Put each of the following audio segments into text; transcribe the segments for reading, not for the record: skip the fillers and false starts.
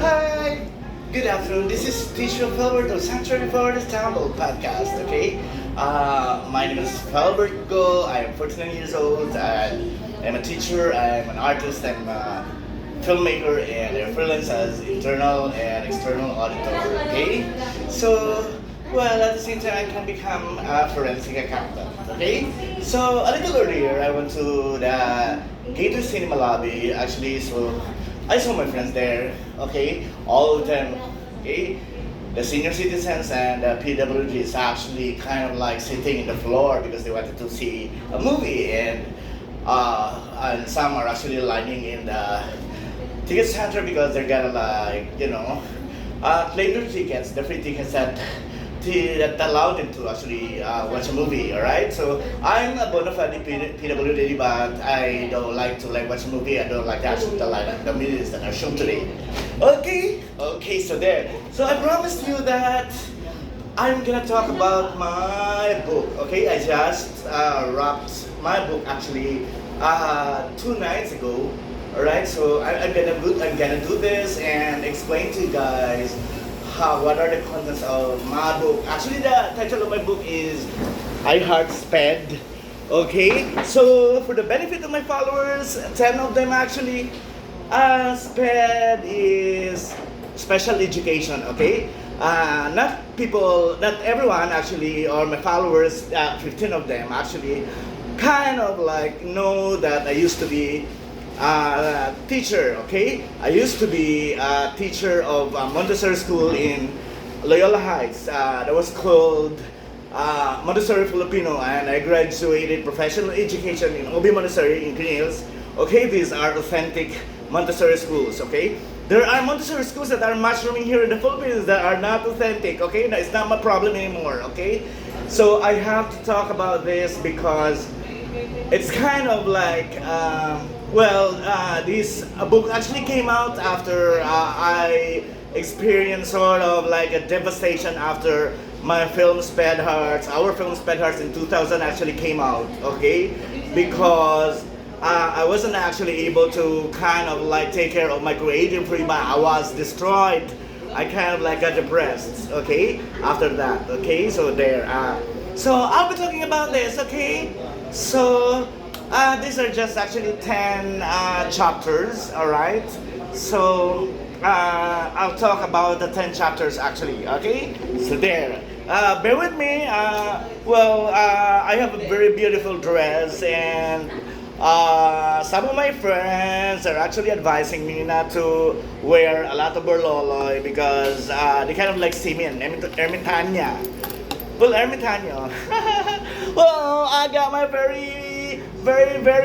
Hi, good afternoon. This is teacher felbert of Sanctuary for the Istanbul podcast. Okay, my name is felbert Go. I am 49 years old. I'm a teacher. I'm an artist. I'm a filmmaker, and I freelance as internal and external auditor. Okay, so well at the same time I can become a forensic accountant. Okay, so a little earlier I went to the Gateway Cinema lobby actually. So I saw my friends there, okay, all of them, okay. The senior citizens and the PWGs actually kind of like sitting in the floor because they wanted to see a movie, and some are actually lining in the ticket center because they're gonna like claim their tickets, the free tickets that allow them to actually watch a movie. All right, so I'm a bona fide PWD, but I don't like to like watch a movie. I don't like to actually the movies that are shown today. Okay, so there. So I promised you that I'm gonna talk about my book. Okay, I just wrapped my book actually 2 nights ago. All right, so I'm gonna do this and explain to you guys what are the contents of my book. Actually, the title of my book is I Heart Sped. Okay, so for the benefit of my followers, 10 of them actually, SPED is special education. Okay, not everyone actually, or my followers, 15 of them actually, kind of like know that I used to be teacher. Okay, I used to be a teacher of Montessori school in Loyola Heights. That was called Montessori Filipino, and I graduated professional education in OB Montessori in Green Hills. Okay, these are authentic Montessori schools. Okay, there are Montessori schools that are mushrooming here in the Philippines that are not authentic. Okay, it's not my problem anymore. Okay, so I have to talk about this because it's kind of like this book actually came out after I experienced sort of like a devastation after my film Sped Hearts, our film Sped Hearts in 2000 actually came out. Okay, because I wasn't actually able to kind of like take care of my creative freedom. I was destroyed. I kind of like got depressed. Okay, after that. Okay, so there. So I'll be talking about this. Okay, so these are just actually 10 chapters, alright? So I'll talk about the 10 chapters actually, okay? So there. Bear with me. I have a very beautiful dress, and some of my friends are actually advising me not to wear a lot of berloloy because they kind of like see me in ermitaña. Well, ermitaño. Well, I got my very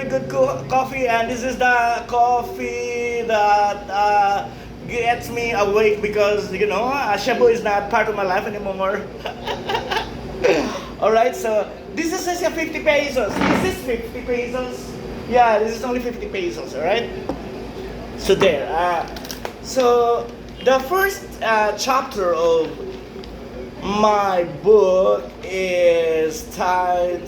good coffee, and this is the coffee that gets me awake because shabu is not part of my life anymore. All right, so this is just 50 pesos. This is 50 pesos. Yeah, this is only 50 pesos. All right. So there. So the first chapter of my book is titled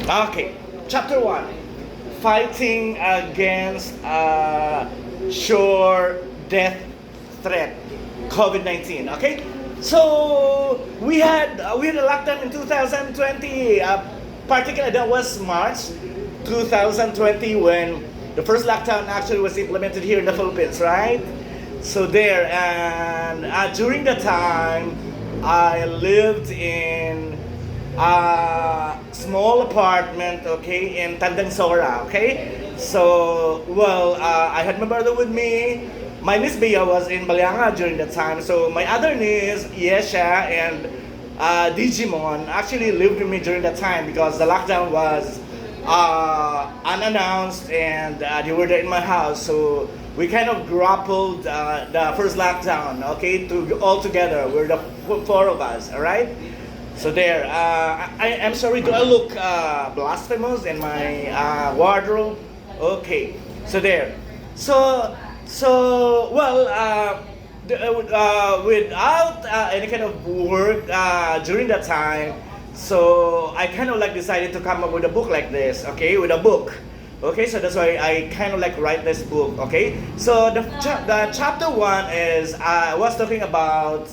okay, chapter 1, fighting against sure death threat, COVID-19. Okay, so we had a lockdown in 2020. Particularly that was March 2020 when the first lockdown actually was implemented here in the Philippines, right? So there, and during the time, I lived in a small apartment, okay, in Tandansora, okay? So, I had my brother with me. My niece Bea was in Balianga during that time. So my other niece, Yesha, and Digimon actually lived with me during that time because the lockdown was unannounced, and they were there in my house. So we kind of grappled the first lockdown, okay, all together. We're the four of us, all right? So there, I'm sorry, do I look blasphemous in my wardrobe? Okay, so there. Without any kind of work during that time. So I kind of like decided to come up with a book like this, okay, with a book. Okay, so that's why I kind of like write this book. Okay, so the chapter one is I was talking about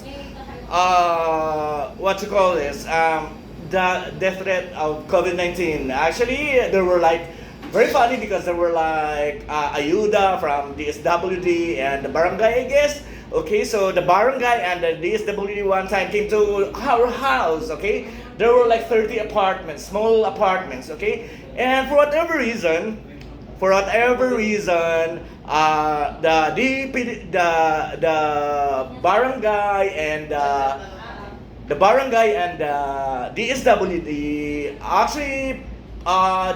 what you call this, the death threat of COVID-19. Actually, there were like very funny because there were like ayuda from the SWD and the barangay, I guess. Okay, so the barangay and the DSWD one time came to our house. Okay, there were like 30 apartments, small apartments. Okay, and for whatever reason, the DP, the barangay and DSWD actually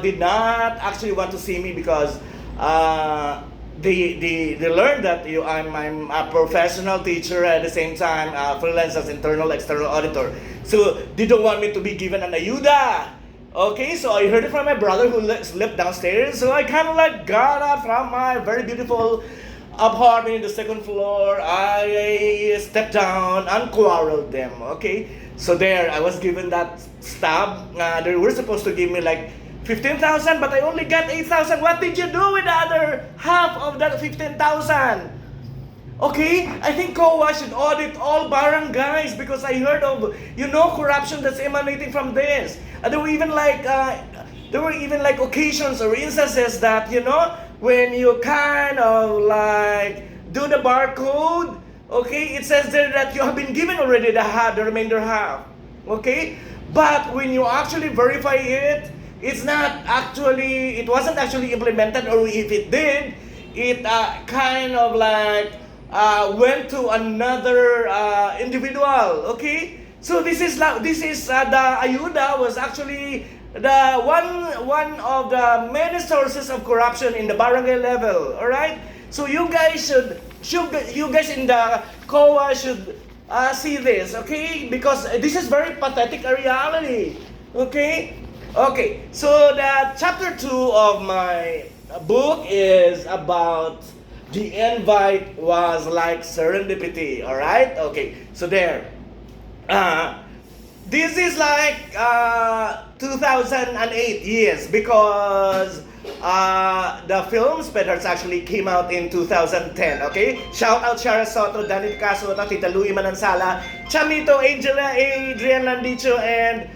did not actually want to see me because they learned that I'm a professional teacher at the same time freelance as internal external auditor. So they don't want me to be given an ayuda. Okay, so I heard it from my brother who slept downstairs. So I kind of like got up from my very beautiful apartment in the second floor. I stepped down and quarreled them. Okay, so there I was given that stab. They were supposed to give me like 15,000, but I only got 8,000. What did you do with the other half of that 15,000? Okay, I think COA should audit all barangays because I heard of corruption that's emanating from this. There were even like occasions or instances that when you kind of like do the barcode, okay, it says there that you have been given already the remainder half. Okay, but when you actually verify it, it wasn't actually implemented, or if it did, it kind of like went to another individual. Okay, so this is the ayuda was actually the one of the many sources of corruption in the barangay level. All right, so you guys in the COA should see this, okay, because this is very pathetic a reality. Okay. Okay, so the chapter 2 of my book is about the invite was like serendipity, all right? Okay, so there. This is like 2008 years because the film Sped actually came out in 2010, okay? Shout out Shara Soto, Danny Casota, Tita Louie Manansala, Chamito, Angela, Adrian Landicho, and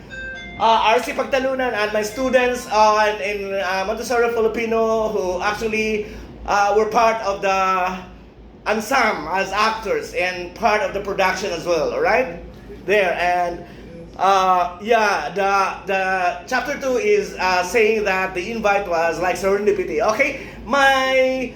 RC Pagtalunan, and my students in Montessori Filipino who actually were part of the ensemble as actors and part of the production as well, alright? There, and the chapter 2 is saying that the invite was like serendipity. Okay, my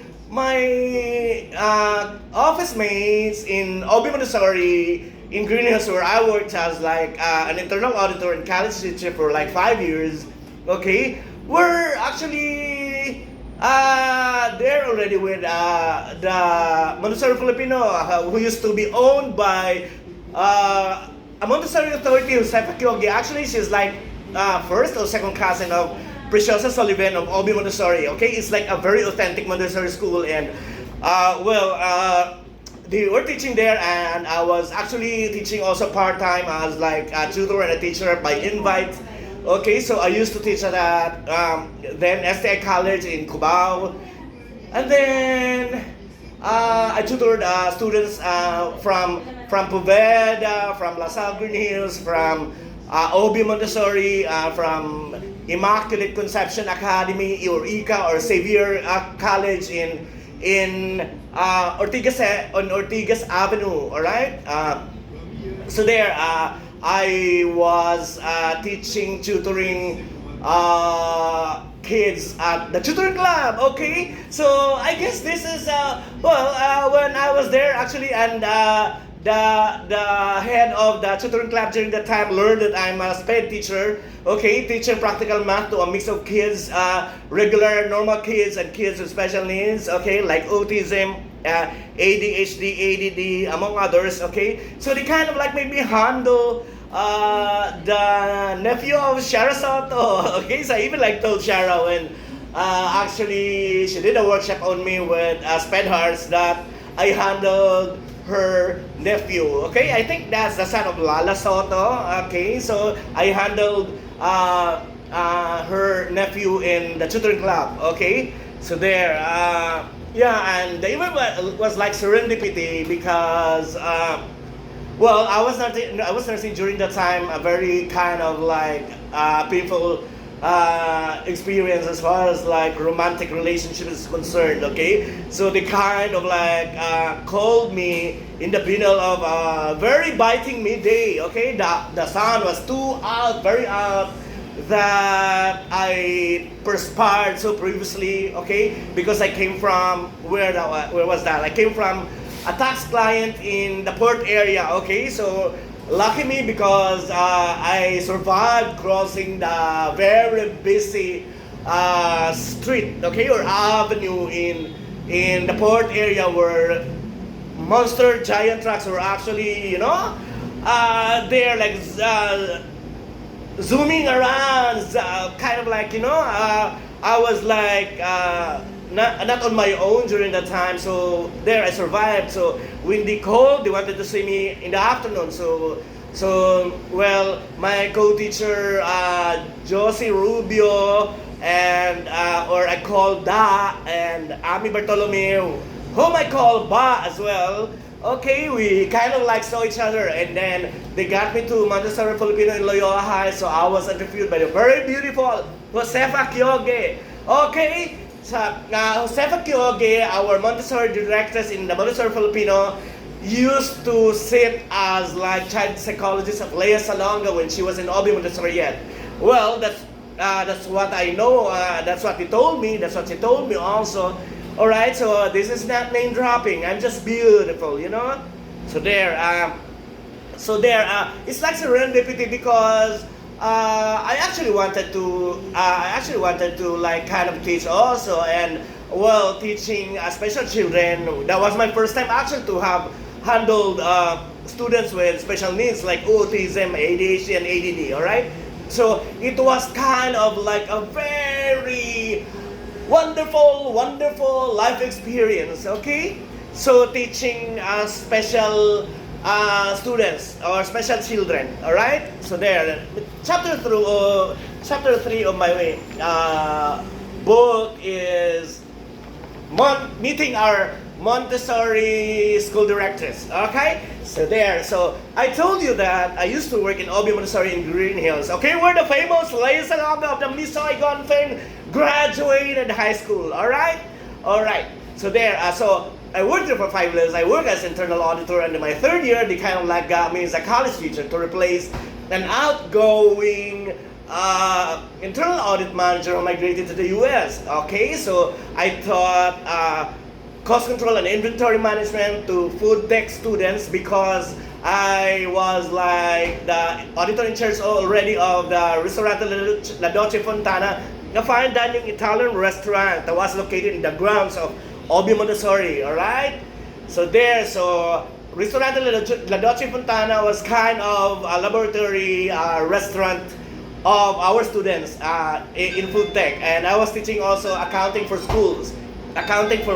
office mates in Obi Montessori in Greenhouse, where I worked as like an internal auditor and college teacher for like 5 years, okay, were actually there already with the Montessori Filipino who used to be owned by a Montessori authority, Josefa Kyogi. Actually, she's like first or second cousin of Preciosa Sullivan of Obi Montessori. Okay, it's like a very authentic Montessori school, and they were teaching there, and I was actually teaching also part-time as like a tutor and a teacher by invite. Okay, so I used to teach at then STI College in Cubao, and then I tutored students from Poveda, from LaSalle Green Hills, from OB Montessori, from Immaculate Conception Academy or ICA or Xavier College in Ortigas Avenue. All right. So there, I was teaching, tutoring kids at the tutoring club. Okay, so I guess this is when I was there actually, and the head of the tutoring club during that time learned that I'm a sped teacher. Okay, teaching practical math to a mix of kids, regular normal kids and kids with special needs. Okay, like autism, ADHD, ADD, among others. Okay, so they kind of like made me handle the nephew of Shara Soto. Okay, so I even like told Shara when actually she did a workshop on me with sped hearts that I handled her nephew. Okay, I think that's the son of Lala Soto. Okay, so I handled her nephew in the tutoring club. Okay, so there. Yeah, and the event was like serendipity because well, I was nursing during that time a very kind of like painful experience as far as like romantic relationship is concerned. Okay, so they kind of like called me in the middle of a very biting midday. Okay, the sun was too out, very out, that I perspired so previously. Okay, because I came from where was that? I came from a tax client in the port area. Okay, so lucky me because I survived crossing the very busy street, okay, or avenue in the port area where monster giant trucks were actually, they're like zooming around, kind of like, I was like not on my own during that time. So there I survived. So when they called, they wanted to see me in the afternoon. So well, my co-teacher Josie Rubio and or I call Da and Ami Bartolomeo, whom I call Ba as well. Okay, we kind of like saw each other, and then they got me to Montessori Filipino in Loyola High. So I was interviewed by the very beautiful Josefa Kyoge. Okay, so Josefa Kyoge, our Montessori directress in the Montessori Filipino, used to sit as like child psychologist of Leia Salonga when she was in Obi Montessori yet. Well, that's what I know. That's what he told me. That's what she told me also. All right, so this is not name dropping. I'm just beautiful, So there, it's like serendipity because I actually wanted to like kind of teach also, and well, teaching special children. That was my first time actually to have handled students with special needs like autism, ADHD, and ADD. All right, so it was kind of like a very wonderful life experience. Okay, so teaching special students or special children. All right, so there, chapter 3 of my book is meeting our Montessori school directress. Okay, so there. So I told you that I used to work in Obi Montessori in Green Hills. Okay, where the famous Leia Salonga of the Miss Saigon fame graduated high school. All right. So there. So I worked there for 5 years. I worked as internal auditor, and in my third year, they kind of like got me as a college teacher to replace an outgoing internal audit manager who migrated to the U.S. Okay, so I taught cost control and inventory management to food tech students because I was like the auditor in charge already of the Ristorante La Dolce Fontana, a fine dining Italian restaurant that was located in the grounds of Obi Montessori. All right, so there, so Ristorante La Dolce Fontana was kind of a laboratory restaurant of our students in food tech, and I was teaching also accounting for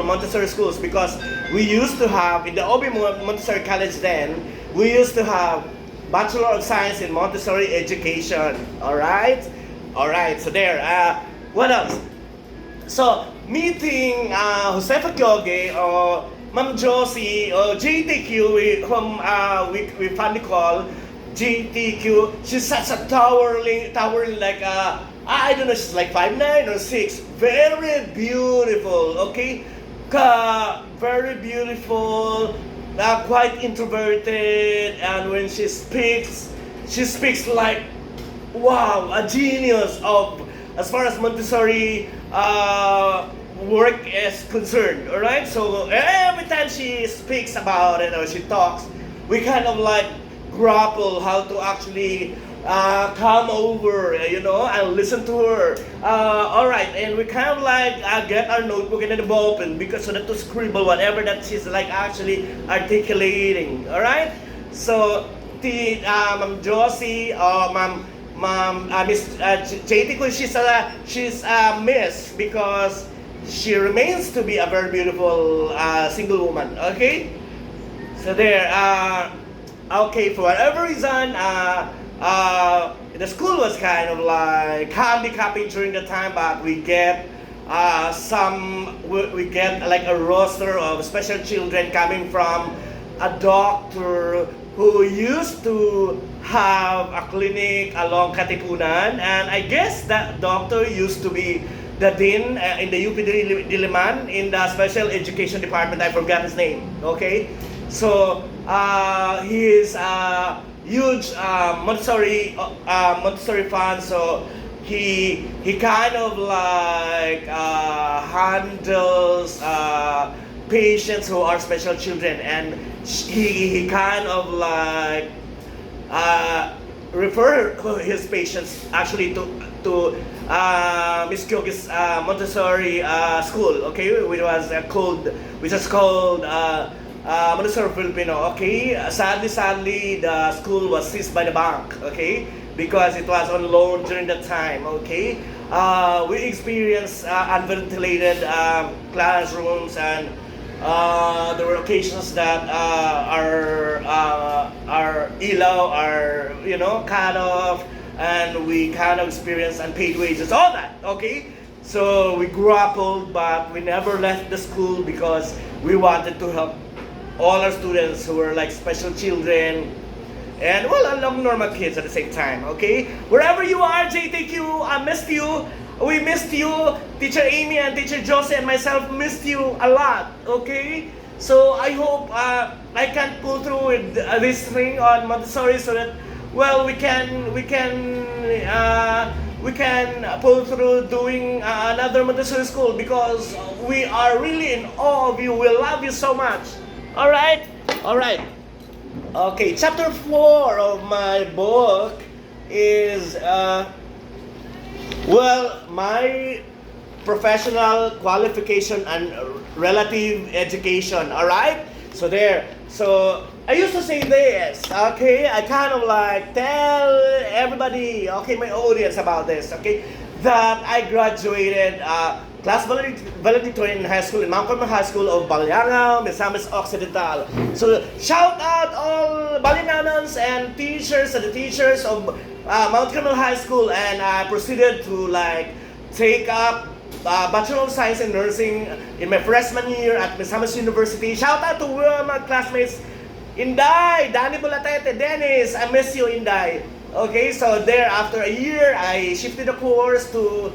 Montessori schools, because we used to have in the Obi Montessori College then, we used to have Bachelor of Science in Montessori Education. All right, so there, what else? So meeting Josefa Kyoge or Ma'am Josie or JTQ, whom we fondly call JTQ. She's such a towering like I don't know, she's like 5'9" or 6. Very beautiful, okay? Very beautiful, quite introverted, and when she speaks like, wow, a genius of, as far as Montessori work is concerned, alright? So every time she speaks about it or she talks, we kind of like grapple how to actually come over, and listen to her. All right, and we kind of like get our notebook and the ball pen because so that to scribble whatever that she's like actually articulating. All right, so the Ma'am Josie or Ma'am Miss JT, she's a miss because she remains to be a very beautiful single woman. Okay. So there, okay, for whatever reason, the school was kind of like handicapping during the time, but we get we get like a roster of special children coming from a doctor who used to have a clinic along Katipunan, and I guess that doctor used to be the dean in the UP Diliman in the special education department. I forgot his name. Okay, so he is a huge Montessori fan. So he kind of like handles patients who are special children, and he kind of like refer his patients actually to Miss Kyogi's Montessori school, okay, which is called Montessori Filipino. Okay, sadly, the school was seized by the bank. Okay, because it was on loan during that time. Okay, we experienced unventilated classrooms, and there were occasions that our ilaw are cut off, and we kind of experienced unpaid wages, all that. Okay, so we grappled, but we never left the school because we wanted to help all our students who were like special children and along normal kids at the same time. Okay, wherever you are, JTQ, I missed you. We missed you. Teacher Amy and Teacher Josie and myself missed you a lot. Okay, so I hope I can pull through with this thing on Montessori so that we can pull through doing another Montessori school, because we are really in awe of you. We love you so much. All right. Okay, chapter 4 of my book is my professional qualification and relative education. All right. So there. So I used to say this. Okay, I kind of like tell everybody, okay, my audience about this. Okay, that I graduated class valedictorian in high school in Mount Carmel High School of Balangao, Misamis Occidental. So shout out all Balinganans and teachers and the teachers of Mount Carmel High School, and I proceeded to like take up Bachelor of Science in Nursing in my freshman year at Misamis University. Shout out to my classmates, Inday, Danny Bulatete, Dennis, I miss you, Inday. Okay, so there after a year, I shifted the course to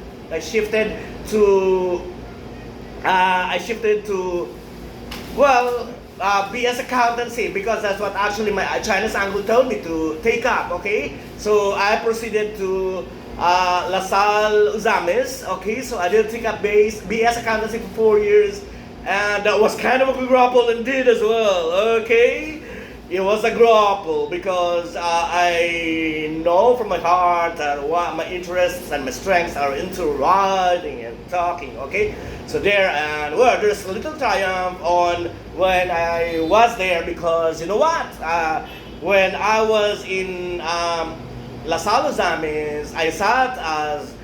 BS accountancy, because that's what actually my Chinese uncle told me to take up. Okay, so I proceeded to La Salle Uzamis. Okay, so I did take up BS accountancy for 4 years, and that was kind of a grapple indeed as well. Okay, it was a grapple because I know from my heart that what my interests and my strengths are into writing and talking. Okay, so there, and there's a little triumph on when I was there, because you know what? When I was in La Salle Uzamis, I sat as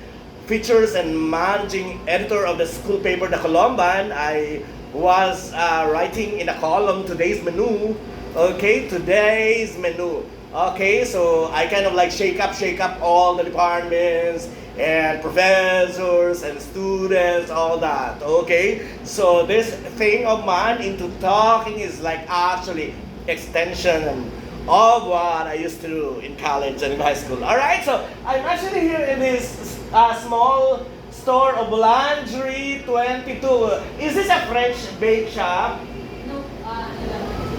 features and managing editor of the school paper, The Colomban. I was writing in a column, today's menu. Okay, today's menu. Okay, so I kind of like shake up all the departments and professors and students, all that. Okay, so this thing of mine into talking is like actually extension of what I used to do in college and in high school. All right, so I'm actually here in this small store of Boulangerie 22. Is this a French bake shop? No,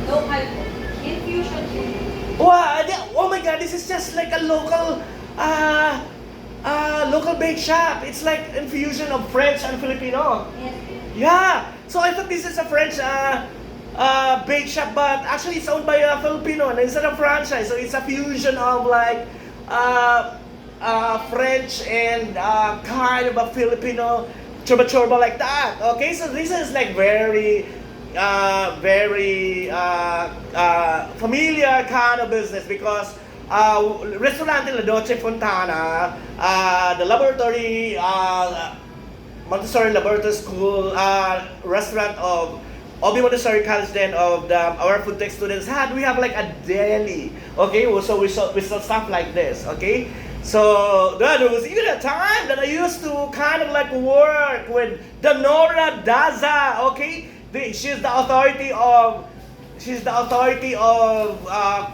local infusion food. Wow! Oh my God! This is just like a local bake shop. It's like infusion of French and Filipino. Yes. Yeah. So I thought this is a French bake shop, but actually it's owned by a Filipino, and it's not a franchise. So it's a fusion of like French and kind of a Filipino chorba like that. Okay. So this is like very familiar kind of business, because Restaurante La Dolce Fontana, the laboratory, Montessori Laboratory School, restaurant of OB Montessori College then of our food tech students we have like a deli. Okay, so we sell stuff like this. Okay, so there was even a time that I used to kind of like work with Danora Daza. Okay, she's the authority of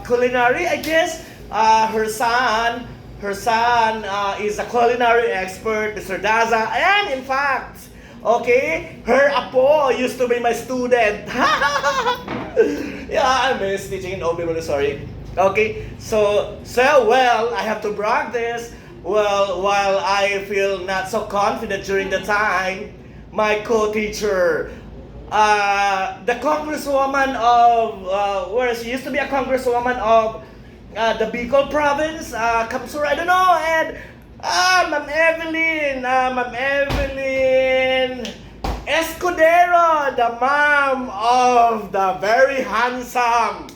culinary, I guess. Her son is a culinary expert, Mr. Daza, and in fact, okay, her apo used to be my student. Yeah, I miss teaching in OB Montessori. Okay, so well, I have to brag this. Well, while I feel not so confident during the time, my co-teacher, the congresswoman of where she used to be a congresswoman of the Bicol province, Kamsur, I don't know, and Ma'am Evelyn Escudero, the mom of the very handsome,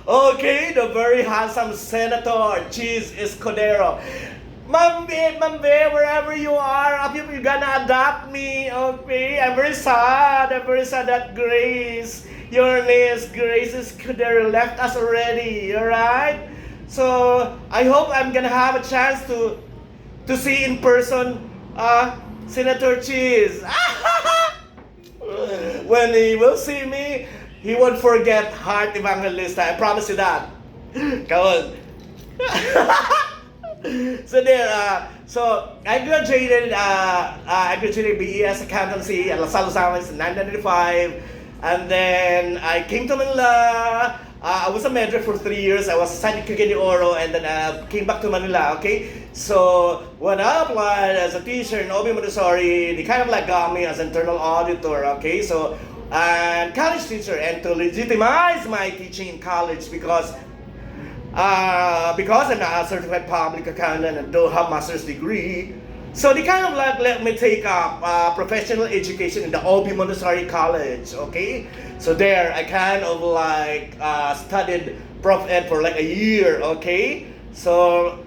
okay, the very handsome Senator Cheese Escudero. Ma'am B, wherever you are, I hope you're gonna adopt me, okay? I'm very sad that Grace, your niece, Grace Escudero left us already, alright? So, I hope I'm gonna have a chance to see in person Senator Cheese. When he will see me, he won't forget Heart Evangelista. I promise you that. Come on. So there, so I graduated BES Accountancy at LaSalle Summits in 1995, and then I came to Manila. I was a major for 3 years. I was assigned to Cagayan de Oro, and then came back to Manila. Okay, so when I applied as a teacher in OB Montessori, they kind of like got me as internal auditor. Okay, so and college teacher, and to legitimize my teaching in college because I'm not a certified public accountant and don't have master's degree. So they kind of like let me take up professional education in the OB Montessori College, okay? So there, I kind of like studied Prof Ed for like a year, okay? So,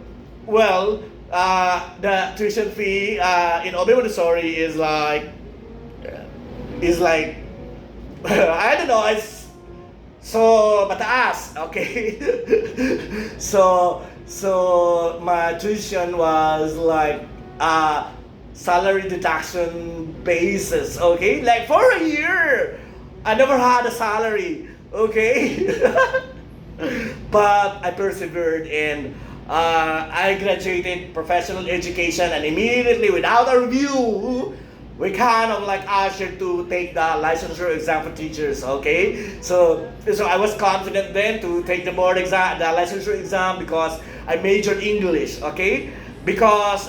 well, the tuition fee in OB Montessori is like, I don't know, it's so mataas, okay? so my tuition was like salary deduction basis, okay? Like for a year, I never had a salary, okay? But I persevered and I graduated professional education, and immediately without a review, we kind of like ushered to take the licensure exam for teachers, okay? So I was confident then to take the board exam, the licensure exam, because I majored English, okay? Because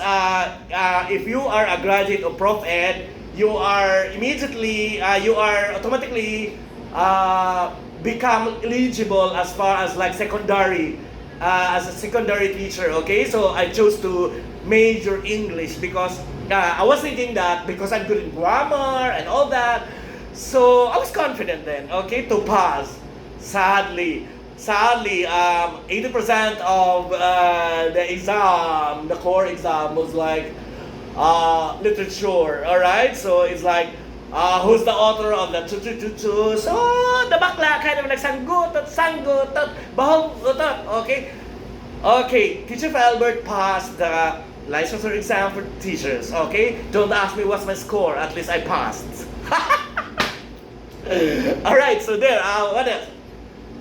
if you are a graduate of Prof Ed, you are automatically become eligible as far as like secondary, as a secondary teacher, okay? So I chose to major English because I was thinking that because I'm good in grammar and all that, so I was confident then, okay, to pass. Sadly, 80% of the exam, the core exam, was like literature, alright? So it's like, who's the author of the chu-chu-chu-chu? So the bakla kind of like sanggot, bahog, okay? Okay, Teacher Felbert passed the licensure exam for teachers, okay? Don't ask me what's my score, at least I passed. Alright, so there, what else?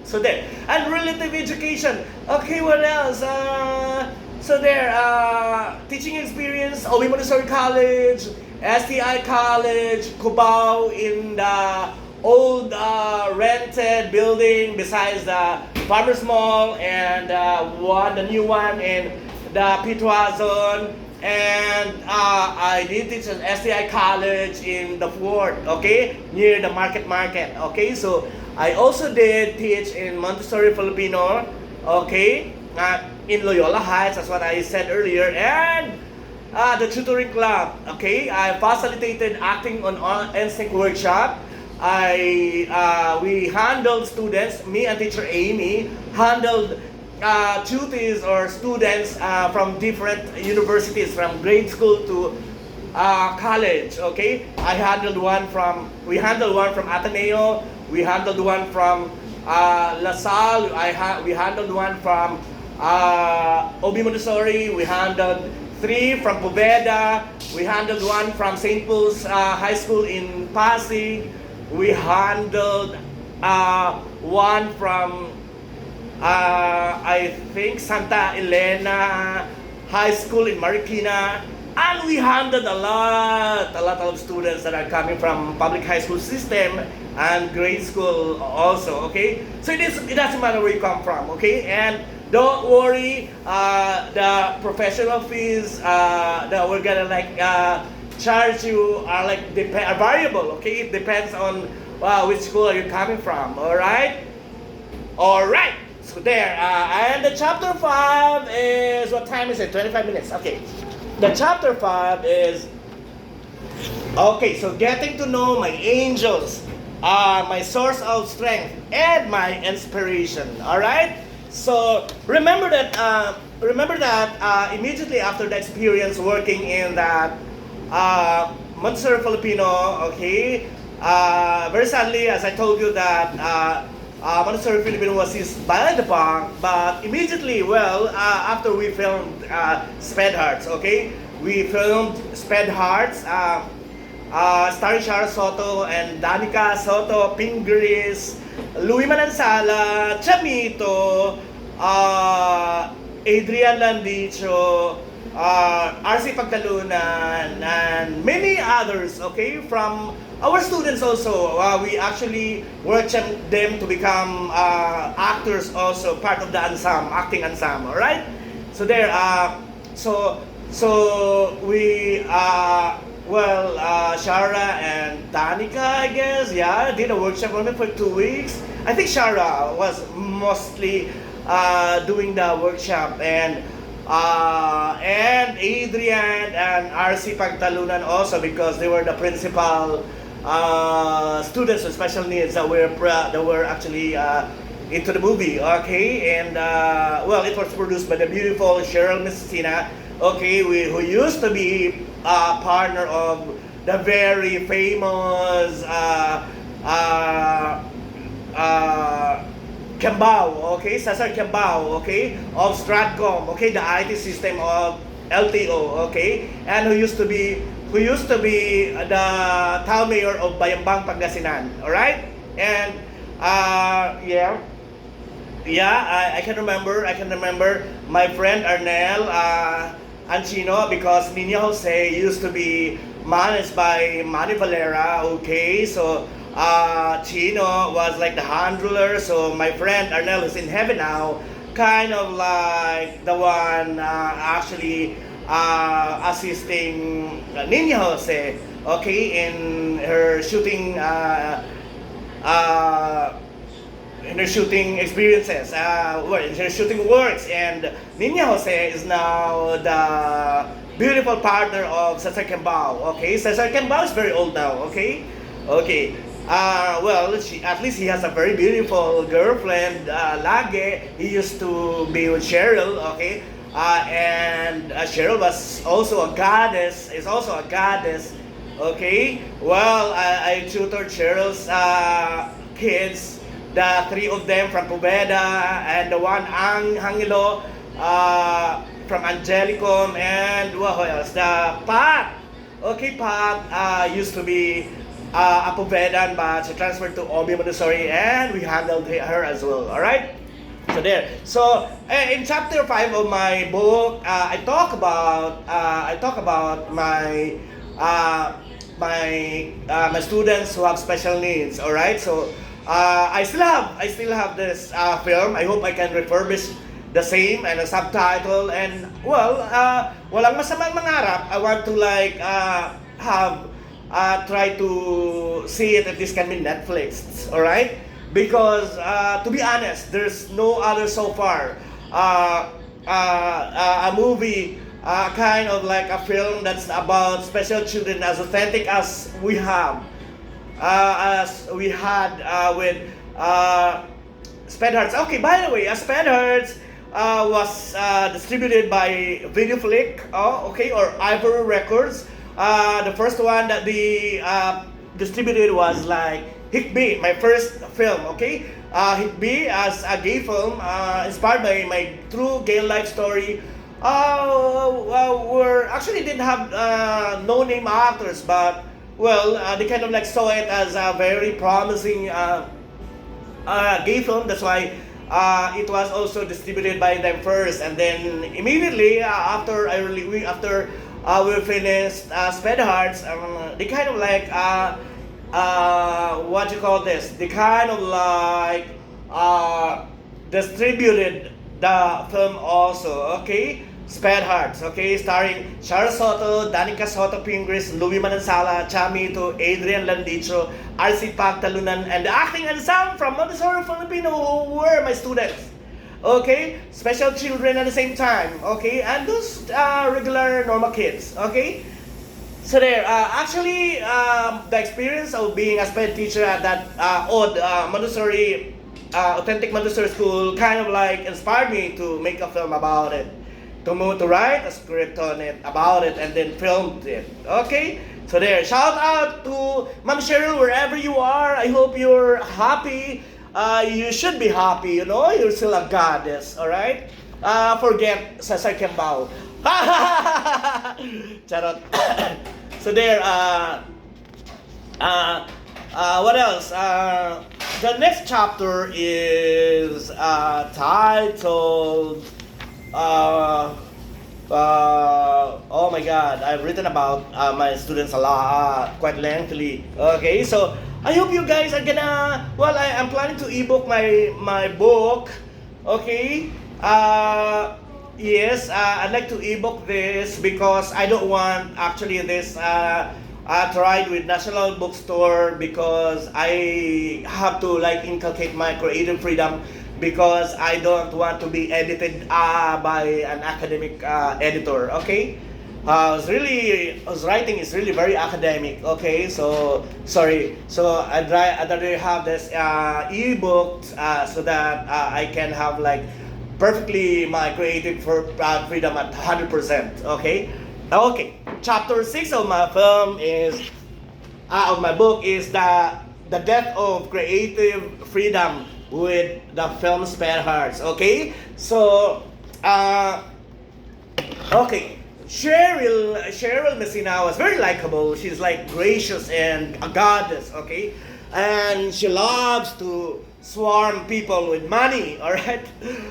So there, and relative education. Okay, what else? So there, teaching experience, OB Montessori College, STI College, Cubao in the old rented building besides the Farmers Mall, and the new one in the Pitwa zone, and I did teach at STI College in the Fort, okay, near the market, okay. So I also did teach in Montessori Filipino, okay, in Loyola Heights, that's what I said earlier, and the tutoring club, okay. I facilitated acting on instinct workshop. We handled students, me and teacher Amy handled tutees or students from different universities, from grade school to college, okay. We handled one from Ateneo, We handled one from LaSalle. We handled one from Obi Montessori. We handled 3 from Poveda. We handled one from St. Paul's High School in Pasig. We handled one from I think Santa Elena High School in Marikina. And we handled a lot of students that are coming from public high school system and grade school also, okay? So it doesn't matter where you come from, okay? And don't worry, the professional fees that we're gonna charge you are are variable, okay? It depends on which school are you coming from, all right? All right. So there, and the chapter 5 is, what time is it? 25 minutes, okay. The chapter 5 is, okay, so getting to know my angels, my source of strength, and my inspiration, all right? So remember that immediately after the experience working in that Montessori Filipino, okay, very sadly, as I told you that Montessori Filipino was seized by the bank, but immediately, after we filmed Sped Hearts, okay? We filmed Sped Hearts, starring Shara Soto and Danica Soto, Pingris, Louis Manansala, Chamito, Adrian Landicho, RC Pagtalunan, and many others, okay, from our students also. We actually workshop them to become actors also, part of the ensemble, acting ensemble, alright? So there, so we, Shara and Danica, I guess, yeah, did a workshop only for 2 weeks. I think Shara was mostly doing the workshop, and Adrian and RC Pagtalunan also, because they were the principal students with special needs that were actually into the movie, okay? And it was produced by the beautiful Cheryl Messina, okay, who used to be a partner of the very famous Kembao, okay, Cesar Kembao, okay, of Stratcom, okay, the IT system of LTO, okay, and who used to be the town mayor of Bayambang, Pangasinan, all right? And I can remember my friend Arnel Anchino, because Nina Jose used to be managed by Manny Valera, okay? So Chino was like the handler, so my friend Arnel is in heaven now, kind of like the one actually assisting Nina Jose, okay, in her shooting experiences, in her shooting works. And Nina Jose is now the beautiful partner of Cesar Kembao, okay? Cesar Kembao is very old now, okay? Okay. At least he has a very beautiful girlfriend, Lage. He used to be with Cheryl, okay? And Cheryl was also a goddess, okay? I tutored Cheryl's kids, the 3 of them from Poveda, and the one Angelo from Angelicum, and who else? The Pat. Okay, Pat used to be a Povedan, but she transferred to Obi Montessori, and we handled her as well. All right. So there. So in chapter 5 of my book, I talk about my students who have special needs. All right. So I still have this film. I hope I can refurbish the same and a subtitle. And walang masamang mangarap. I want to try to see it if this can be Netflix. All right. Because to be honest, there's no other so far a movie, kind of like a film that's about special children as authentic as we had with Sped Hearts. Okay, by the way, Sped Hearts was distributed by Videoflick, or Ivory Records. The first one that they distributed was like Hikbi, my first film, okay? Hikbi as a gay film, inspired by my true gay life story. We're actually didn't have no name actors, but well, they kind of like saw it as a very promising gay film. That's why it was also distributed by them first, and then immediately after we finished Sped Hearts, they kind of like what you call this? They kind of like distributed the film also, okay? Sped Hearts, okay? Starring Shara Soto, Danica Soto Pingris, Louis Manansala, Chamito, Adrian Landicho, RC Pagtalunan, and the acting ensemble from Montessori Filipino who were my students. Okay? Special children at the same time, okay? And those regular normal kids, okay? So there, actually, the experience of being a sped teacher at that odd Montessori, authentic Montessori school kind of like inspired me to make a film about it. To write a script on it, about it, and then filmed it. Okay? So there, shout out to Ma'am Cheryl wherever you are. I hope you're happy. You should be happy, you know? You're still a goddess, alright? Forget Cesar Kembao. Charot. So there, what else? The next chapter is titled oh my god, I've written about my students a lot, quite lengthily. Okay, so I hope you guys are gonna, well, I'm planning to ebook my book. Okay, yes, I'd like to ebook this because I don't want actually this to ride with National Bookstore, because I have to like inculcate my creative freedom, because I don't want to be edited by an academic editor, okay? His writing is really very academic, okay? So, sorry. So, I'd rather have this ebook so that I can have like perfectly my creative freedom at 100%, okay? Okay, chapter 6 of my film is, of my book is the death of creative freedom with the film Sped Hearts, okay? So, okay, Cheryl Messina was very likable. She's like gracious and a goddess, okay? And she loves to swarm people with money, alright?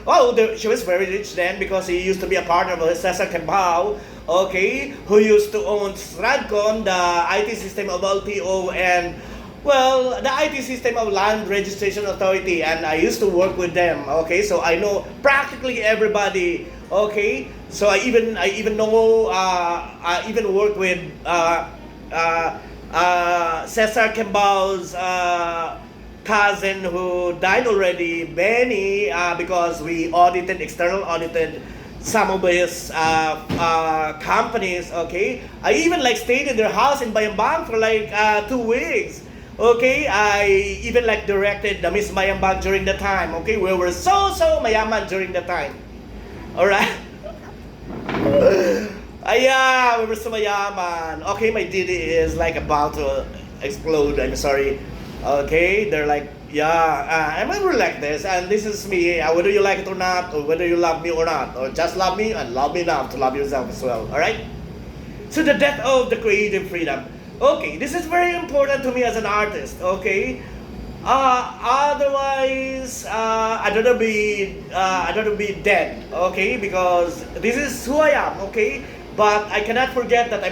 Oh, she was very rich then, because he used to be a partner of Cesar Kembao, okay? Who used to own Stradcon, the IT system of LTO, and well, the IT system of Land Registration Authority, and I used to work with them. Okay, so I know practically everybody. Okay, so I even know I even work with Cesar Kembao's cousin who died already, Benny, because we external audited some of his companies. Okay, I even like stayed in their house in Bayambang for like 2 weeks. Okay, I even like directed the Miss Mayambag during the time. Okay, we were so mayaman during the time. Alright? Yeah, we were so mayaman. Okay, my Didi is like about to explode. I'm sorry. Okay, they're like, yeah, I'm never like this, and this is me. Whether you like it or not, or whether you love me or not, or just love me and love me enough to love yourself as well. Alright? So the death of the creative freedom. Okay, this is very important to me as an artist, okay? Otherwise, I'd rather be dead, okay? Because this is who I am, okay? But I cannot forget that I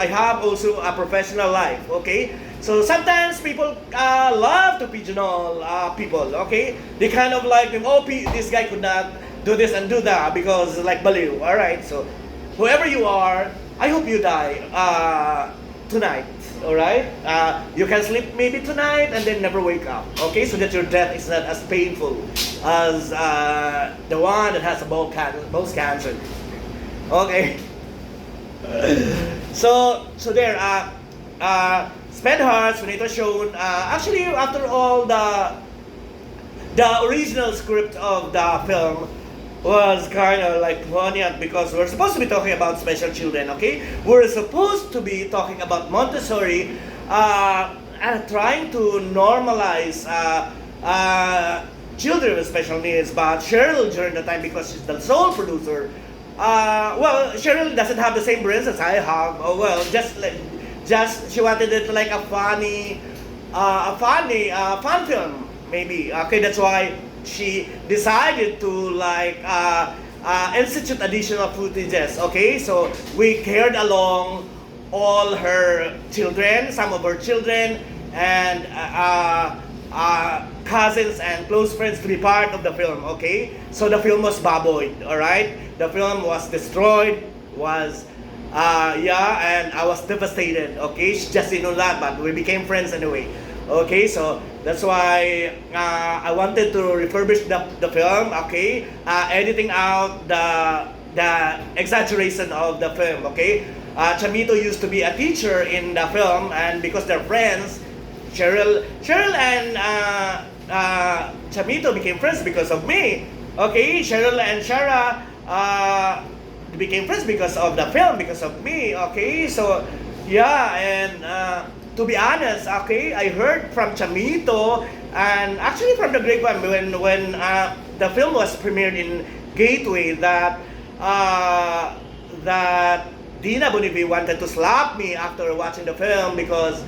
have also a professional life, okay? So sometimes people love to pigeonhole people, okay? They kind of like, oh, this guy could not do this and do that because it's like baliw, alright? So whoever you are, I hope you die tonight, alright? You can sleep maybe tonight and then never wake up, okay? So that your death is not as painful as the one that has a bone cancer, okay? So there, Sped Hearts, when it was shown, actually after all the original script of the film was kind of like poignant, because we're supposed to be talking about special children, okay? We're supposed to be talking about Montessori, trying to normalize children with special needs, but Cheryl during the time, because she's the sole producer, well, Cheryl doesn't have the same brains as I have. Oh, well, just she wanted it like a funny, fun film, maybe. Okay, that's why she decided to like institute additional footages. Okay, so we carried along all her children, some of her children, and cousins and close friends to be part of the film. Okay, so the film was baboyed. All right, the film was destroyed. Was yeah, and I was devastated. Okay, she just didn't know that, but we became friends anyway. Okay, so that's why I wanted to refurbish the film. Okay, editing out the exaggeration of the film. Okay, Chamito used to be a teacher in the film, and because they're friends, Cheryl and Chamito became friends because of me. Okay, Cheryl and Shara became friends because of the film, because of me. Okay, so yeah, and to be honest, okay, I heard from Chamito and actually from the grapevine when the film was premiered in Gateway that that Dina Bonivi wanted to slap me after watching the film because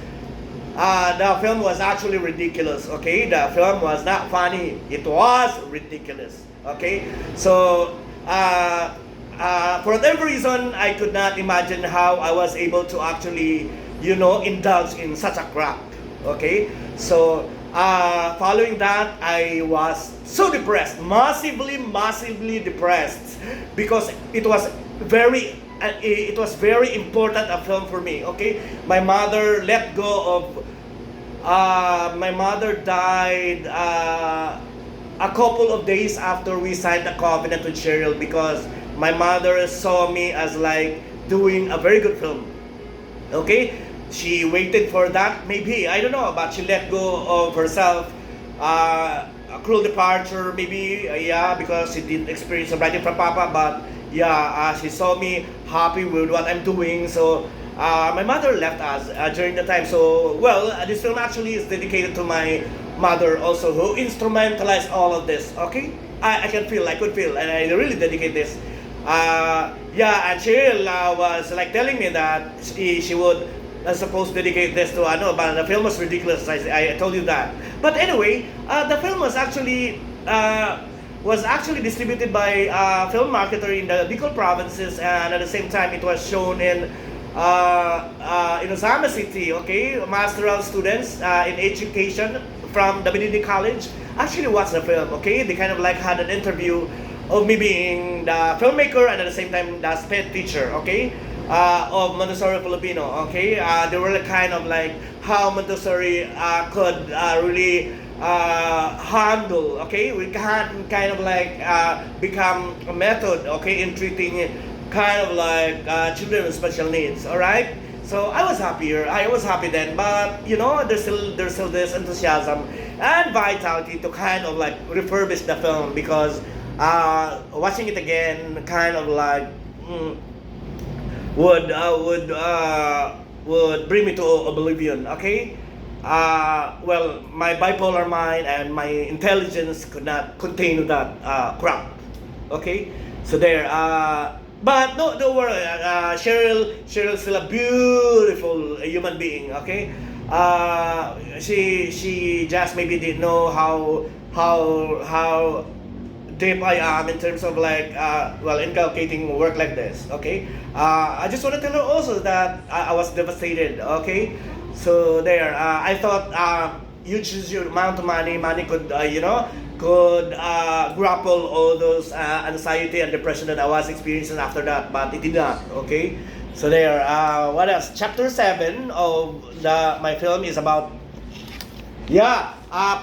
the film was actually ridiculous. Okay, the film was not funny; it was ridiculous. Okay, so for whatever reason, I could not imagine how I was able to actually, indulge in such a crap. Okay, so following that, I was so depressed, massively depressed, because it was very important a film for me. Okay, my mother let go of. My mother died a couple of days after we signed the covenant with Cheryl, because my mother saw me as like doing a very good film. Okay, she waited for that, maybe, I don't know, but she let go of herself. A cruel departure, maybe, yeah, because she didn't experience a writing from Papa, but yeah, she saw me happy with what I'm doing, so my mother left us during the time. So, well, this film actually is dedicated to my mother also, who instrumentalized all of this. Okay, I could feel, and I really dedicate this. Yeah, and Cheryl was like telling me that she would supposed to dedicate this to but the film was ridiculous. I told you that. But anyway, the film was actually distributed by a film marketer in the Bicol provinces, and at the same time it was shown in Osama City. Okay, masteral students in education from the Benedict College actually watched the film. Okay, they kind of like had an interview of me being the filmmaker and at the same time the sped teacher. Okay, of Montessori Filipino. Okay, they were kind of like how Montessori could really handle. Okay, we can kind of like become a method. Okay, in treating kind of like children with special needs. All right. So I was happier. I was happy then, but there's still this enthusiasm and vitality to kind of like refurbish the film, because watching it again kind of like would bring me to oblivion. Okay. Well, my bipolar mind and my intelligence could not contain that crap. Okay. So there. But no, don't worry. Cheryl's still a beautiful human being. Okay, she just maybe didn't know how deep I am in terms of like inculcating work like this. Okay, I just want to tell her also that I was devastated. Okay, so there. I thought huge amount of money could could grapple all those anxiety and depression that I was experiencing after that, but it did not. Okay, so there. What else? Chapter 7 of my film is about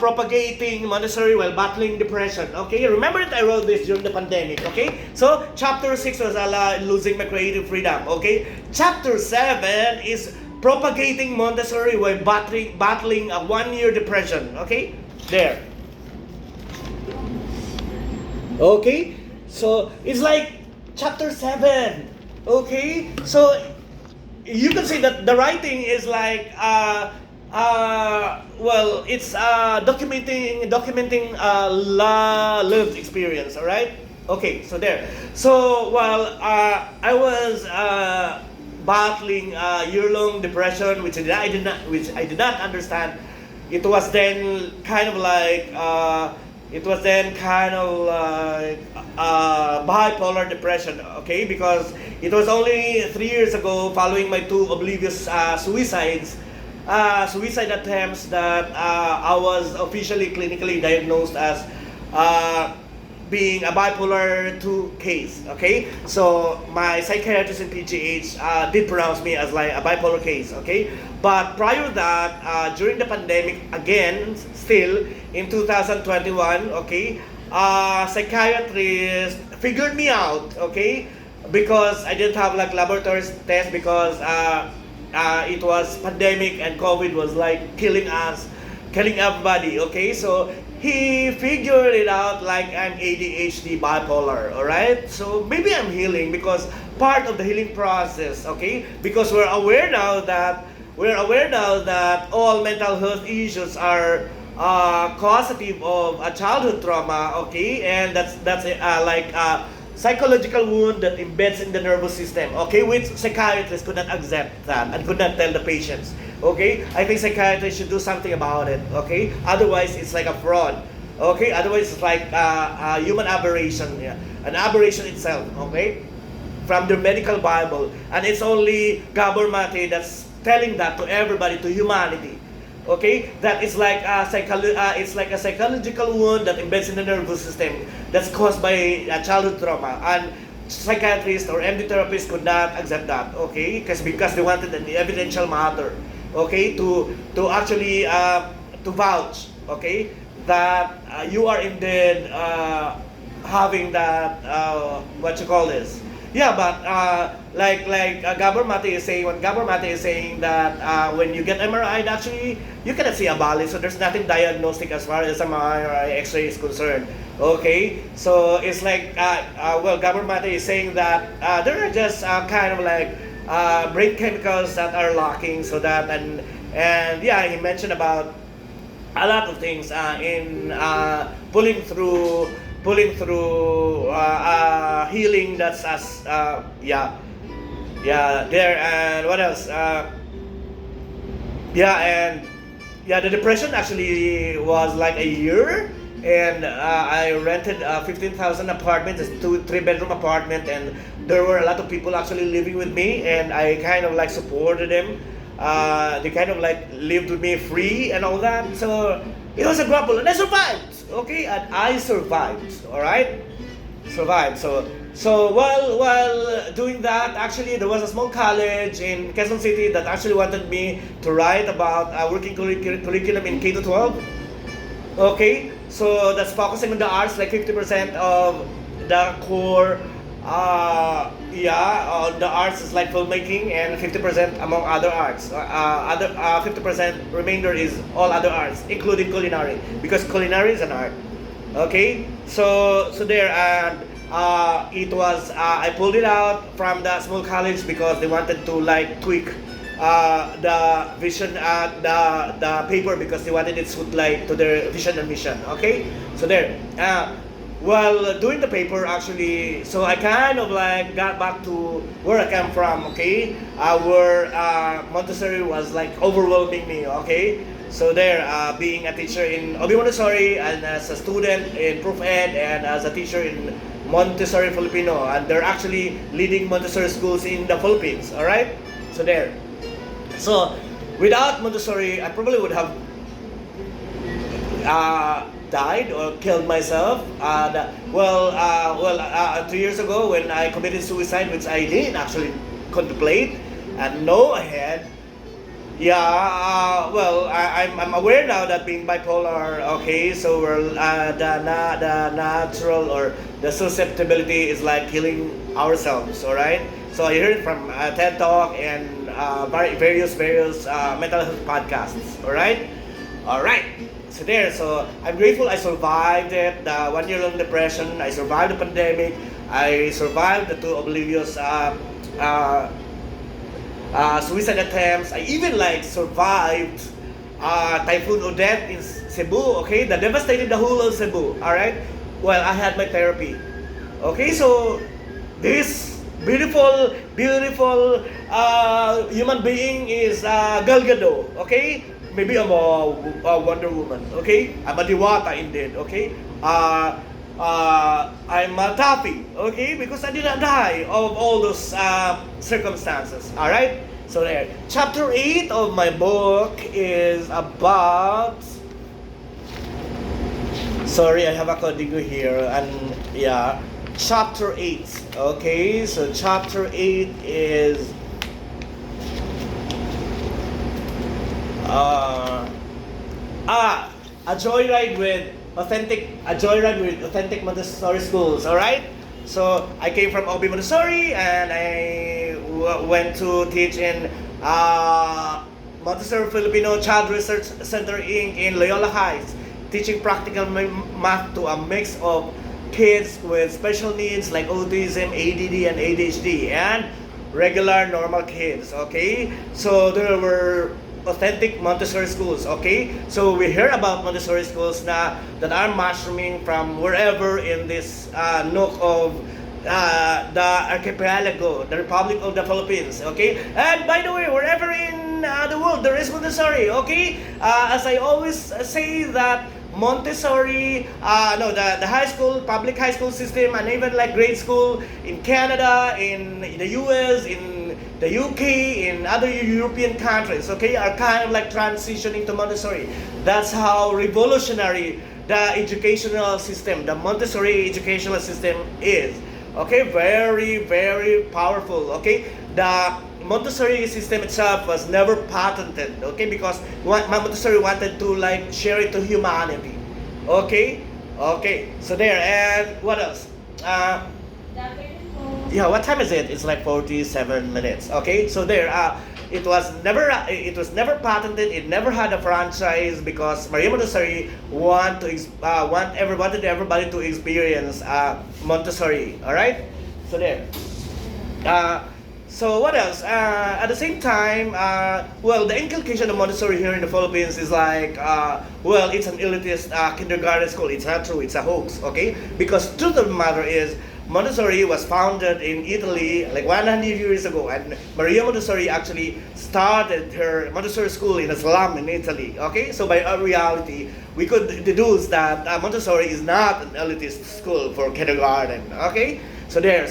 propagating Montessori while battling depression. Okay, remember that I wrote this during the pandemic. Okay, so chapter 6 was losing my creative freedom. Okay, chapter 7 is propagating Montessori while battling a 1-year depression. Okay, there. Okay, so it's like chapter 7. Okay, so you can see that the writing is like Well, it's documenting lived experience. All right. Okay. So there. So while I was battling year-long depression, which I did not understand, it was then kind of like bipolar depression. Okay, because it was only 3 years ago, following my two oblivious suicide attempts, that I was officially clinically diagnosed as being a bipolar 2 case. Okay, so my psychiatrist in PGH did pronounce me as like a bipolar case. Okay, but prior to that, during the pandemic, again, still in 2021, okay, psychiatrist figured me out. Okay, because I didn't have like laboratory test, because it was pandemic and COVID was like killing everybody. Okay, so he figured it out like I'm ADHD bipolar. All right, so maybe I'm healing, because part of the healing process. Okay, because we're aware now that all mental health issues are causative of a childhood trauma. Okay, and that's like psychological wound that embeds in the nervous system. Okay, which psychiatrists could not accept that and could not tell the patients. Okay, I think psychiatrists should do something about it. Okay, otherwise it's like a fraud. Okay, otherwise it's like a human aberration, yeah, an aberration itself. Okay, from the medical Bible, and it's only Gabor Mate that's telling that to everybody, to humanity. Okay, that is like it's like a psychological wound that embeds in the nervous system that's caused by childhood trauma, and psychiatrists or MD therapists could not accept that. Okay, because they wanted an evidential matter. Okay, to actually to vouch. Okay, that you are indeed having that what you call this. Yeah, but Gabor Mate is saying, when Gabor Mate is saying that when you get MRI, actually you cannot see a valley, so there's nothing diagnostic as far as MRI X-ray is concerned. Okay, so it's like well, Gabor Mate is saying that there are just kind of like brain chemicals that are lacking, so that and yeah, he mentioned about a lot of things in pulling through healing. That's as there. And what else, the depression actually was like a year, and I rented a 15,000 apartment, it's 2-3 bedroom apartment, and there were a lot of people actually living with me, and I kind of like supported them. They kind of like lived with me free and all that, so it was a grapple, and I survived. Okay, and I survived. All right, survived. So while doing that, actually there was a small college in Quezon City that actually wanted me to write about working curriculum in K to 12. Okay, so that's focusing on the arts, like 50% of the core. The arts is like filmmaking, and 50% among other arts. 50% remainder is all other arts, including culinary, because culinary is an art. Okay, so there, and it was I pulled it out from the small college because they wanted to like tweak the vision, the paper, because they wanted it suit like to their vision and mission. Okay, so there. While doing the paper, actually, so I kind of like got back to where I came from. Okay, where Montessori was like overwhelming me. Okay, so there, being a teacher in Obi Montessori, and as a student in Proof Ed, and as a teacher in Montessori Filipino, and they're actually leading Montessori schools in the Philippines. All right, so there. So without Montessori, I probably would have died or killed myself. 2 years ago when I committed suicide, which I didn't actually contemplate and know ahead. I'm aware now that being bipolar. Okay, so the natural or the susceptibility is like killing ourselves. All right. So I heard it from TED Talk and various mental health podcasts. All right. So there, so I'm grateful I survived it, the 1 year long depression, I survived the pandemic, I survived the 2 oblivious suicide attempts, I even like survived Typhoon Odette in Cebu, okay, that devastated the whole of Cebu, all right. Well, I had my therapy, okay. So this beautiful human being is Gal Gadot, okay. Maybe I'm a Wonder Woman, okay. I'm a Diwata indeed, okay. I'm a Taffy, okay, because I did not die of all those circumstances, all right. So there, chapter 8 of my book is about. Sorry, I have a codigo here, and yeah, chapter 8. Okay, so chapter 8 is a joyride with authentic Montessori schools. All right. So I came from OB Montessori, and I went to teach in Montessori Filipino Child Research Center Inc. in Loyola Heights, teaching practical math to a mix of kids with special needs like autism, ADD, and ADHD, and regular normal kids. Okay, so there were authentic Montessori schools. Okay, so we hear about Montessori schools that are mushrooming from wherever in this nook of the archipelago, the Republic of the Philippines. Okay, and by the way, wherever in the world there is Montessori. Okay, as I always say that Montessori, the high school, public high school system, and even like grade school in Canada, in the US, in the UK, in other European countries, okay, are kind of like transitioning to Montessori. That's how revolutionary the educational system, the Montessori educational system is. Okay, very powerful. Okay, the Montessori system itself was never patented. Okay, because Montessori wanted to like share it to humanity. Okay, so there, and what else? Yeah, what time is it? It's like 47 minutes. Okay, so there, it was never patented. It never had a franchise because Maria Montessori wanted everybody to experience Montessori. All right, so there. So what else? At the same time, the inculcation of Montessori here in the Philippines is like, it's an elitist kindergarten school. It's not true. It's a hoax. Okay, because truth of the matter is, Montessori was founded in Italy like 100 years ago, and Maria Montessori actually started her Montessori school in a slum in Italy. Okay, so by reality, we could deduce that Montessori is not an elitist school for kindergarten. Okay, so there,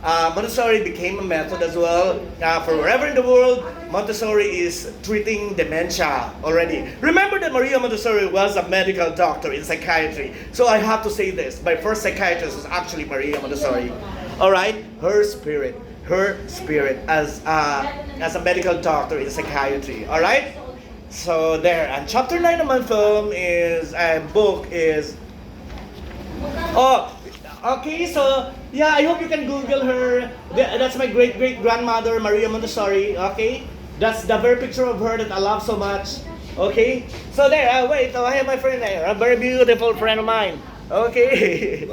Montessori became a method as well. For wherever in the world, Montessori is treating dementia already. Remember that Maria Montessori was a medical doctor in psychiatry. So I have to say this. My first psychiatrist was actually Maria Montessori. Alright? Her spirit as a medical doctor in psychiatry. Alright? So there. And chapter 9 of my book is... Okay, so yeah, I hope you can Google her. That's my great-great-grandmother, Maria Montessori. Okay, that's the very picture of her that I love so much. Okay, so there. I have my friend there, a very beautiful friend of mine. Okay,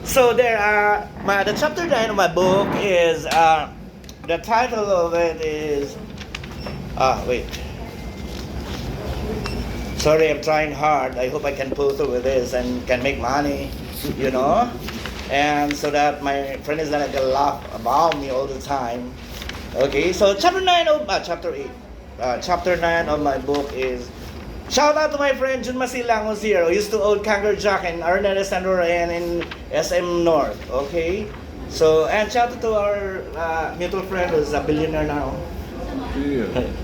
so there. The chapter 9 of my book is the title of it is. Sorry, I'm trying hard. I hope I can pull through with this and can make money. And so that my friend is gonna laugh about me all the time. Okay, so chapter 9 of my book is, shout out to my friend Jun Masilang who's here, who used to own Kangaroo Jack and Arnett and in SM North. Okay, so and shout out to our mutual friend who's a billionaire now.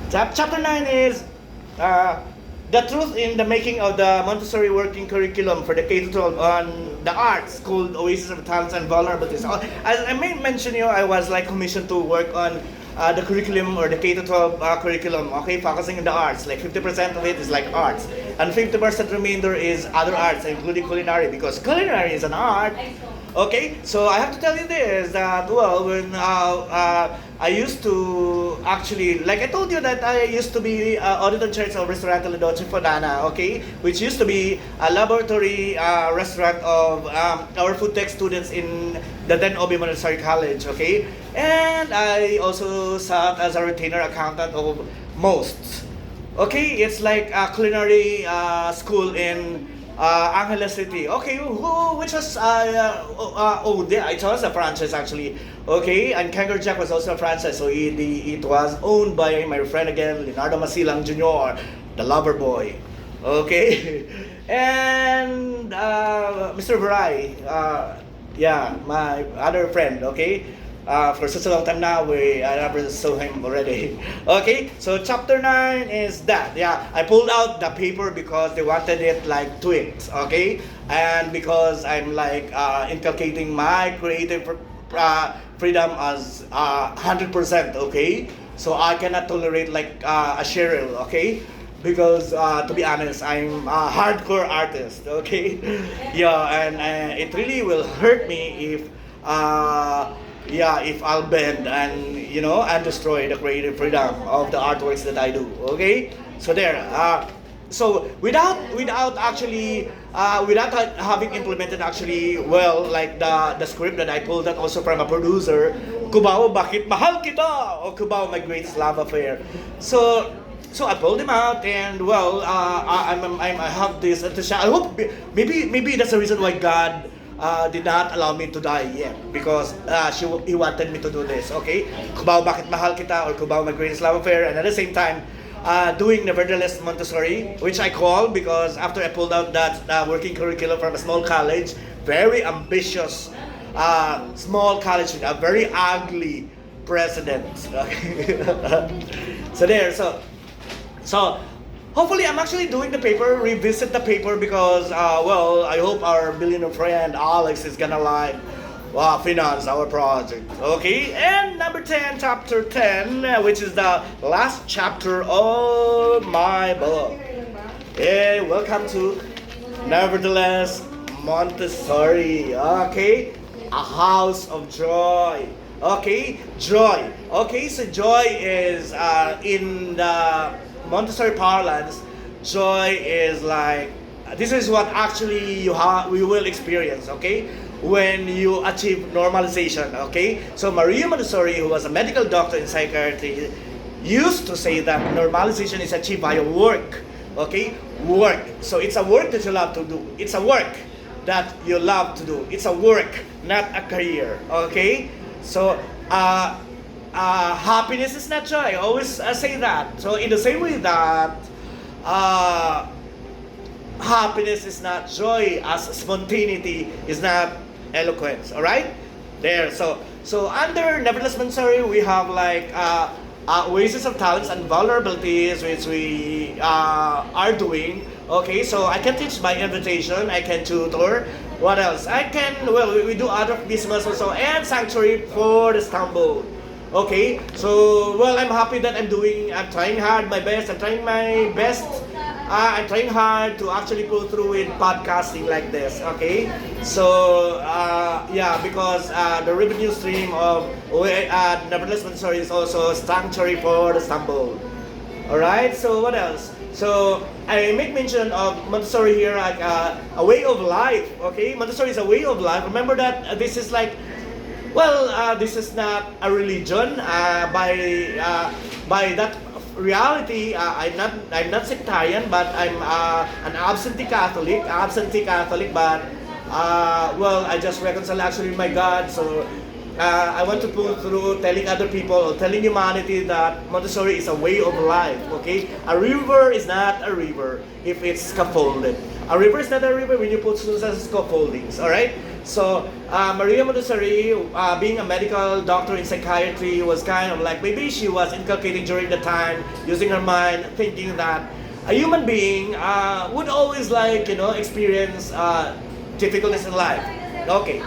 Chapter 9 is the truth in the making of the Montessori working curriculum for the K-12 on the arts called Oasis of Talents and Vulnerabilities. As I may mention I was like commissioned to work on the curriculum or the K-12 curriculum, okay, focusing on the arts. Like 50% of it is like arts, and 50% remainder is other arts, including culinary, because culinary is an art. Okay, so I have to tell you this, that when I used to actually, like I told you that I used to be auditor in charge of Restaurante La Dolce Fodana, okay, which used to be a laboratory restaurant of our food tech students in the then OB Montessori College, okay, and I also sat as a retainer accountant of most Okay, it's like a culinary school in Angeles City. Okay, which was yeah, it was a franchise actually. Okay, and Kangaroo Jack was also a franchise, so it was owned by my friend again, Leonardo Masilang Jr., the lover boy. Okay, and Mr. Varai, yeah, my other friend. Okay, for such a long time now, I never saw him already. Okay, so chapter 9 is that. Yeah, I pulled out the paper because they wanted it like tweaked. Okay, and because I'm like inculcating my creative freedom as 100%. Okay, so I cannot tolerate like a Cheryl. Okay. Because to be honest, I'm a hardcore artist, okay? Yeah, and it really will hurt me if yeah, if I'll bend and and destroy the creative freedom of the artworks that I do. Okay, so there. So without actually without having implemented actually well like the script that I pulled that also from a producer, Kubaw, bakit mahal kita? O Kubaw, my greatest love affair. So I pulled him out, and well, I have this. I hope maybe that's the reason why God did not allow me to die yet, because he wanted me to do this. Okay, Kubaw, bakit mahal kita, or Kubaw, my greatest love affair, and at the same time, doing Nevertheless Montessori, which I call because after I pulled out that working curriculum from a small college, very ambitious small college with a very ugly president. Okay. So there, so hopefully I'm actually doing the paper, revisit the paper because well, I hope our billionaire friend Alex is gonna like finance our project. Okay, and number 10, chapter 10, which is the last chapter of my book. Hey, welcome to Nevertheless Montessori. Okay, a house of joy. Okay, joy. Okay, so joy is in the Montessori parlance, joy is like this is what actually we will experience, okay, when you achieve normalization, okay. So Maria Montessori, who was a medical doctor in psychiatry, used to say that normalization is achieved by work, okay, work. So it's a work that you love to do. It's a work that you love to do. It's a work, not a career, okay. So happiness is not joy. I always say that. So in the same way that happiness is not joy, as spontaneity is not eloquence. All right, there. So under Nevertheless Montessori, we have like oasis of talents and vulnerabilities, which we are doing. Okay, so I can teach by invitation. I can tutor. What else? I can. Well, we do other business also, and sanctuary for the stumble. Okay, so well, I'm happy that I'm trying hard my best. I'm trying my best. I'm trying hard to actually pull through with podcasting like this. Okay, so yeah, because the revenue stream of Nevertheless Montessori is also sanctuary for the stumble. All right. So what else? So I make mention of Montessori here like a way of life. Okay, Montessori is a way of life. Remember that this is like. Well, this is not a religion. By that reality, I'm not sectarian, but I'm an absentee Catholic. But well, I just reconcile actually with my God. So I want to pull through telling other people or telling humanity that Montessori is a way of life. Okay, a river is not a river if it's scaffolded. A river is not a river when you put scaffoldings. All right. So Maria Montessori, being a medical doctor in psychiatry, was kind of like maybe she was inculcating during the time, using her mind, thinking that a human being would always like experience difficulties in life. Okay,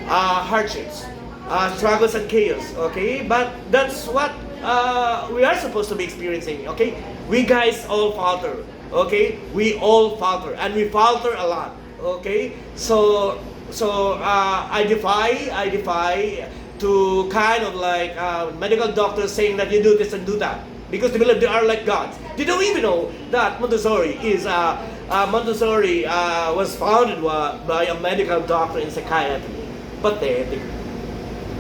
hardships, struggles and chaos. Okay, but that's what we are supposed to be experiencing. Okay, we guys all falter. Okay, we all falter, and we falter a lot. Okay, so I defy to kind of like medical doctors saying that you do this and do that because they believe they are like gods. They don't even know that Montessori was founded by a medical doctor in psychiatry. Pathetic.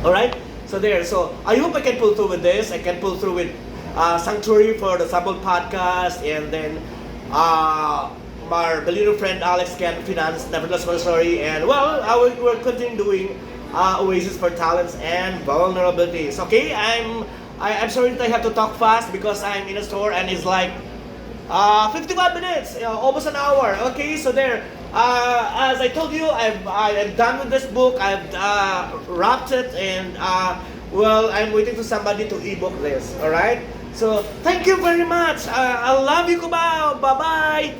All right. So there. So I hope I can pull through with this. I can pull through with Sanctuary for the Sample Podcast, and then our billionaire friend Alex can finance Nevertheless Story, and well, we're continuing doing Oasis for Talents and Vulnerabilities. Okay, I'm sorry that I have to talk fast because I'm in a store and it's like 55 minutes, almost an hour. Okay, so there. As I told you, I'm done with this book. I've wrapped it, and well, I'm waiting for somebody to ebook this. All right. So thank you very much. I love you, Kubao. Bye bye.